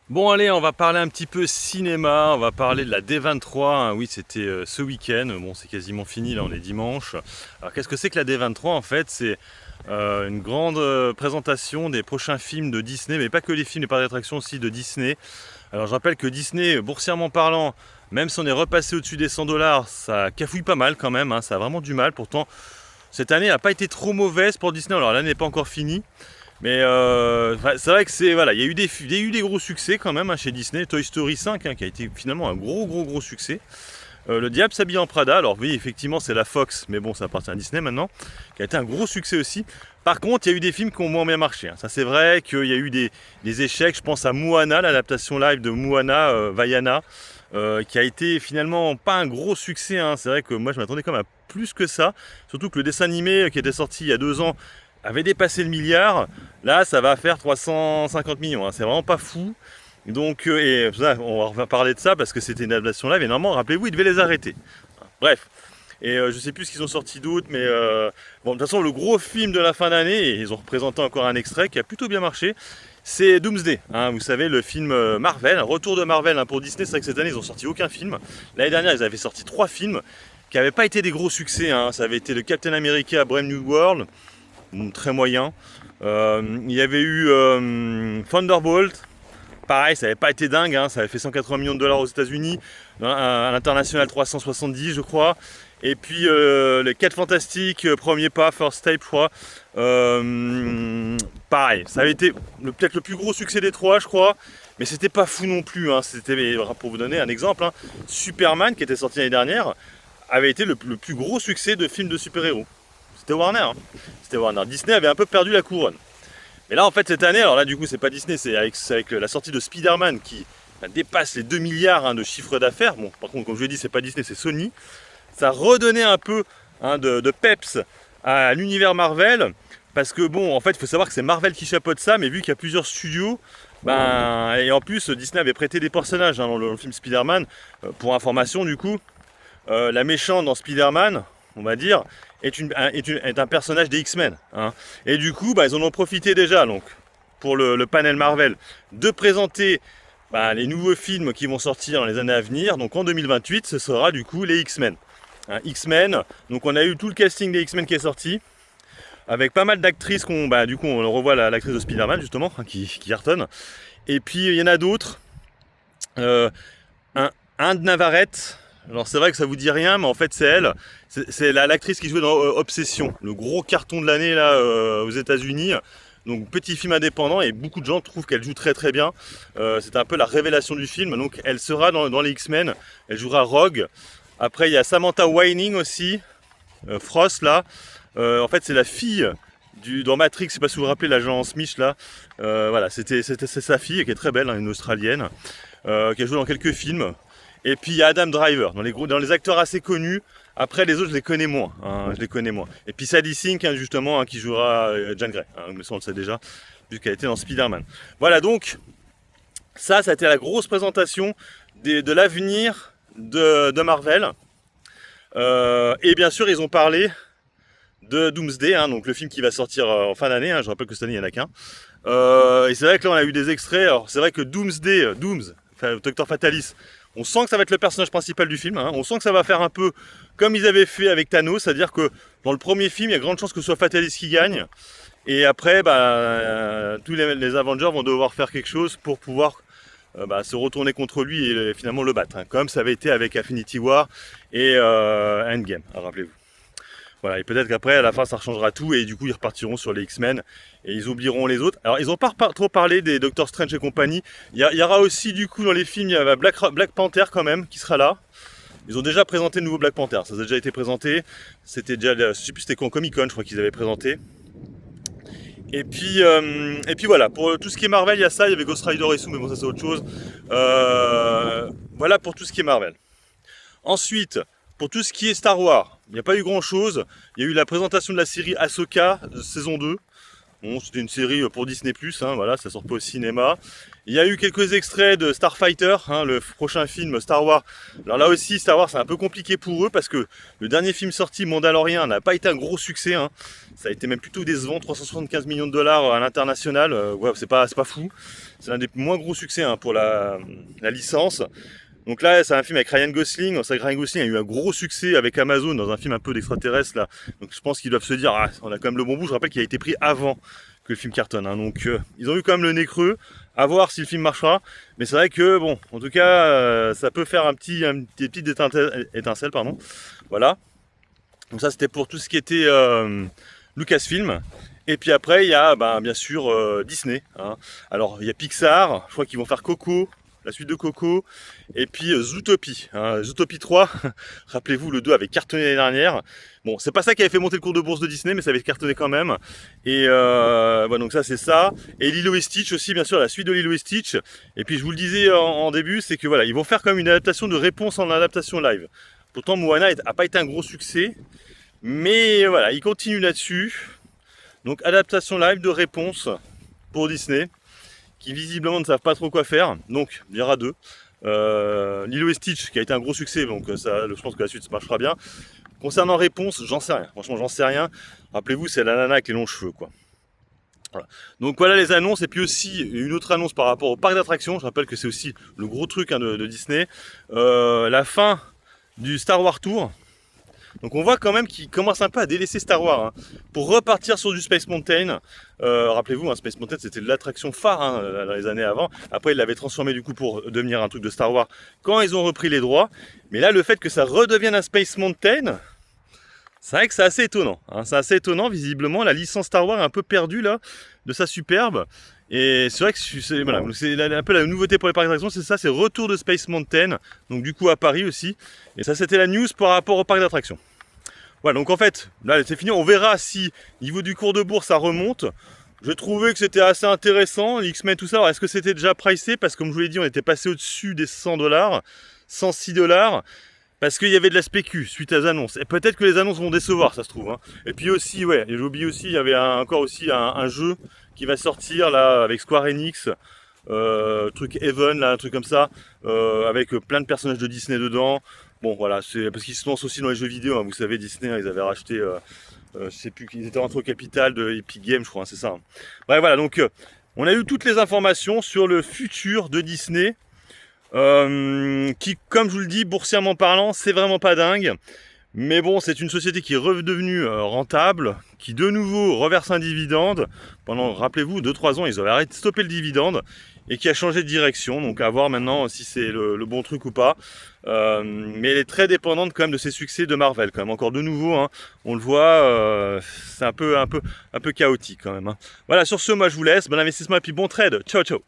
Bon allez, on va parler un petit peu cinéma, on va parler de la D23, hein. Oui, c'était ce week-end, bon c'est quasiment fini, là on est dimanche. Alors qu'est-ce que c'est que la D23 en fait? C'est une grande présentation des prochains films de Disney, mais pas que les films, les parcs d'attractions aussi de Disney. Alors je rappelle que Disney, boursièrement parlant, même si on est repassé au-dessus des 100 $, ça cafouille pas mal quand même, hein, ça a vraiment du mal. Pourtant, cette année n'a pas été trop mauvaise pour Disney, alors l'année n'est pas encore finie. Mais c'est vrai que c'est voilà, il y a eu des gros succès quand même, hein, chez Disney. Toy Story 5, hein, qui a été finalement un gros succès. Le Diable s'habille en Prada, alors oui effectivement c'est la Fox, mais bon ça appartient à Disney maintenant, qui a été un gros succès aussi. Par contre il y a eu des films qui ont moins bien marché, hein. Ça c'est vrai qu'il y a eu des échecs, je pense à Moana, l'adaptation live de Moana, Vaiana, qui a été finalement pas un gros succès, hein. C'est vrai que moi je m'attendais quand même à plus que ça, surtout que le dessin animé qui était sorti il y a 2 ans avait dépassé le milliard. Là ça va faire 350 millions, hein. C'est vraiment pas fou. Donc, et ça, on va parler de ça parce que c'était une adaptation live et normalement, rappelez-vous, ils devaient les arrêter. Bref. Et je sais plus ce qu'ils ont sorti d'autres, mais bon, de toute façon, le gros film de la fin d'année, et ils ont représenté encore un extrait qui a plutôt bien marché, c'est Doomsday, hein. Vous savez, le film Marvel, un retour de Marvel, hein, pour Disney. C'est vrai que cette année, ils ont sorti aucun film. L'année dernière, ils avaient sorti 3 films qui n'avaient pas été des gros succès, hein. Ça avait été le Captain America Brave New World, très moyen. Il y avait eu Thunderbolt. Pareil, ça n'avait pas été dingue, hein, ça avait fait 180 millions de dollars aux États-Unis, à l'international 370, je crois. Et puis les 4 Fantastiques, premier pas, First Tape, je crois. Pareil, ça avait été peut-être le plus gros succès des 3, je crois. Mais c'était pas fou non plus, hein. C'était, pour vous donner un exemple, hein, Superman, qui était sorti l'année dernière, avait été le plus gros succès de film de super-héros. C'était Warner, hein. C'était Warner. Disney avait un peu perdu la couronne. Mais là, en fait, cette année, alors là, du coup, c'est pas Disney, c'est avec la sortie de Spider-Man qui dépasse les 2 milliards, hein, de chiffre d'affaires. Bon, par contre, comme je l'ai dit, c'est pas Disney, c'est Sony. Ça redonnait un peu, hein, de peps à l'univers Marvel. Parce que, bon, en fait, il faut savoir que c'est Marvel qui chapeaute ça, mais vu qu'il y a plusieurs studios, ben, et en plus, Disney avait prêté des personnages, hein, dans le film Spider-Man. Pour information, du coup, la méchante dans Spider-Man, on va dire, est un personnage des X-Men, hein. Et du coup, bah, ils en ont profité déjà donc, pour le panel Marvel de présenter, bah, les nouveaux films qui vont sortir dans les années à venir. Donc en 2028, ce sera du coup les X-Men, hein, X-Men, donc on a eu tout le casting des X-Men qui est sorti, avec pas mal d'actrices bah, du coup on revoit l'actrice de Spider-Man justement, hein, qui cartonne. Et puis il y en a d'autres. Euh, un de Navarrete. Alors c'est vrai que ça vous dit rien, mais en fait c'est elle. C'est l'actrice qui jouait dans Obsession, le gros carton de l'année là, aux États-Unis. Donc petit film indépendant et beaucoup de gens trouvent qu'elle joue très bien. C'est un peu la révélation du film. Donc elle sera dans les X-Men. Elle jouera Rogue. Après il y a Samantha Whining aussi, Frost là. En fait c'est la fille dans Matrix. Je sais pas si vous vous rappelez l'agent Smith là. Voilà, c'est sa fille qui est très belle, hein, une Australienne, qui a joué dans quelques films. Et puis il y a Adam Driver, dans les acteurs assez connus. Après les autres je les connais moins, hein, je les connais moins. Et puis Sadie Sink, hein, justement, hein, qui jouera Jean Grey, hein, mais ça on le sait déjà, vu qu'elle était dans Spider-Man. Voilà, donc ça a été la grosse présentation de l'avenir de Marvel. Et bien sûr ils ont parlé de Doomsday, hein, donc le film qui va sortir en fin d'année, hein. Je rappelle que cette année il n'y en a qu'un. Et c'est vrai que là on a eu des extraits. Alors c'est vrai que Doomsday, enfin, Docteur Fatalis, on sent que ça va être le personnage principal du film, hein. On sent que ça va faire un peu comme ils avaient fait avec Thanos, c'est-à-dire que dans le premier film, il y a grande chance que ce soit Fatalis qui gagne. Et après, bah, tous les Avengers vont devoir faire quelque chose pour pouvoir, bah, se retourner contre lui et finalement le battre, hein, comme ça avait été avec Infinity War et Endgame, hein, rappelez-vous. Voilà, et peut-être qu'après, à la fin, ça changera tout, et du coup, ils repartiront sur les X-Men, et ils oublieront les autres. Alors, ils n'ont pas trop parlé des Doctor Strange et compagnie. Il y aura aussi, du coup, dans les films, il y a Black Panther, quand même, qui sera là. Ils ont déjà présenté le nouveau Black Panther, ça a déjà été présenté. C'était déjà, je sais plus, c'était quand, Comic Con, je crois qu'ils avaient présenté. Et puis voilà, pour tout ce qui est Marvel, il y a ça, il y avait Ghost Rider et tout, mais bon, ça c'est autre chose. Voilà pour tout ce qui est Marvel. Ensuite, pour tout ce qui est Star Wars, il n'y a pas eu grand chose. Il y a eu la présentation de la série Ahsoka, saison 2. Bon, c'était une série pour Disney+, hein, voilà, ça sort pas au cinéma. Il y a eu quelques extraits de Starfighter, hein, le prochain film Star Wars. Alors là aussi, Star Wars, c'est un peu compliqué pour eux parce que le dernier film sorti, Mandalorian, n'a pas été un gros succès. Hein. Ça a été même plutôt décevant, 375 millions de dollars à l'international. Ouais, c'est pas fou. C'est l'un des moins gros succès hein, pour la licence. Donc là, c'est un film avec Ryan Gosling. C'est vrai que Ryan Gosling a eu un gros succès avec Amazon dans un film un peu d'extraterrestre là. Donc je pense qu'ils doivent se dire, ah, on a quand même le bon bout. Je rappelle qu'il a été pris avant que le film cartonne. Hein. Donc ils ont eu quand même le nez creux. À voir si le film marchera. Mais c'est vrai que bon, en tout cas, ça peut faire des petites étincelles, pardon. Voilà. Donc ça, c'était pour tout ce qui était Lucasfilm. Et puis après, il y a bien sûr Disney. Hein. Alors il y a Pixar. Je crois qu'ils vont faire Coco. La suite de Coco, et puis Zootopie, hein, Zootopie 3, rappelez-vous le 2 avait cartonné l'année dernière, bon c'est pas ça qui avait fait monter le cours de bourse de Disney mais ça avait cartonné quand même, et donc ça c'est ça, et Lilo et Stitch aussi bien sûr, la suite de Lilo et Stitch, et puis je vous le disais en début, c'est que voilà, ils vont faire comme une adaptation de Réponse en adaptation live, pourtant Moana n'a pas été un gros succès, mais voilà, ils continuent là-dessus, donc adaptation live de Réponse pour Disney, qui visiblement ne savent pas trop quoi faire, donc il y aura deux. Lilo et Stitch qui a été un gros succès, donc ça, je pense que la suite ça marchera bien. Concernant Réponse, j'en sais rien, franchement j'en sais rien. Rappelez-vous, c'est la nana avec les longs cheveux quoi. Voilà. Donc voilà les annonces, et puis aussi une autre annonce par rapport au parc d'attractions, je rappelle que c'est aussi le gros truc hein, de Disney. La fin du Star Wars Tour. Donc on voit quand même qu'il commence un peu à délaisser Star Wars hein, pour repartir sur du Space Mountain. Rappelez-vous, hein, Space Mountain c'était l'attraction phare hein, dans les années avant. Après ils l'avaient transformé du coup pour devenir un truc de Star Wars quand ils ont repris les droits. Mais là le fait que ça redevienne un Space Mountain, c'est vrai que c'est assez étonnant. Hein, c'est assez étonnant, visiblement la licence Star Wars est un peu perdue là de sa superbe. Et c'est vrai que c'est voilà, un peu la nouveauté pour les parcs d'attractions, c'est ça, c'est retour de Space Mountain, donc du coup à Paris aussi. Et ça c'était la news par rapport au parc d'attractions. Voilà, donc en fait, là c'est fini, on verra si niveau du cours de bourse ça remonte. Je trouvais que c'était assez intéressant, X-Men tout ça. Alors est-ce que c'était déjà pricé? Parce que comme je vous l'ai dit, on était passé au-dessus des 100$, 106$. Parce qu'il y avait de la spécu suite aux annonces. Et peut-être que les annonces vont décevoir, ça se trouve. Hein. Et puis aussi, ouais, j'ai oublié aussi, il y avait encore aussi un jeu qui va sortir là avec Square Enix. Truc Even, là, un truc comme ça. Avec plein de personnages de Disney dedans. Bon, voilà, c'est parce qu'ils se lancent aussi dans les jeux vidéo. Hein. Vous savez, Disney, hein, ils avaient racheté, je sais plus, ils étaient rentrés au capital de Epic Games, je crois, hein, c'est ça. Hein. Bref, voilà, donc on a eu toutes les informations sur le futur de Disney. Qui, comme je vous le dis, boursièrement parlant, c'est vraiment pas dingue. Mais bon, c'est une société qui est redevenue rentable, qui de nouveau reverse un dividende. Pendant, rappelez-vous, 2-3 ans, ils avaient arrêté de stopper le dividende et qui a changé de direction. Donc à voir maintenant si c'est le bon truc ou pas. Mais elle est très dépendante quand même de ses succès de Marvel. Quand même, encore de nouveau, hein, on le voit, c'est un peu chaotique quand même. Hein. Voilà, sur ce, moi je vous laisse. Bon investissement et puis bon trade. Ciao, ciao.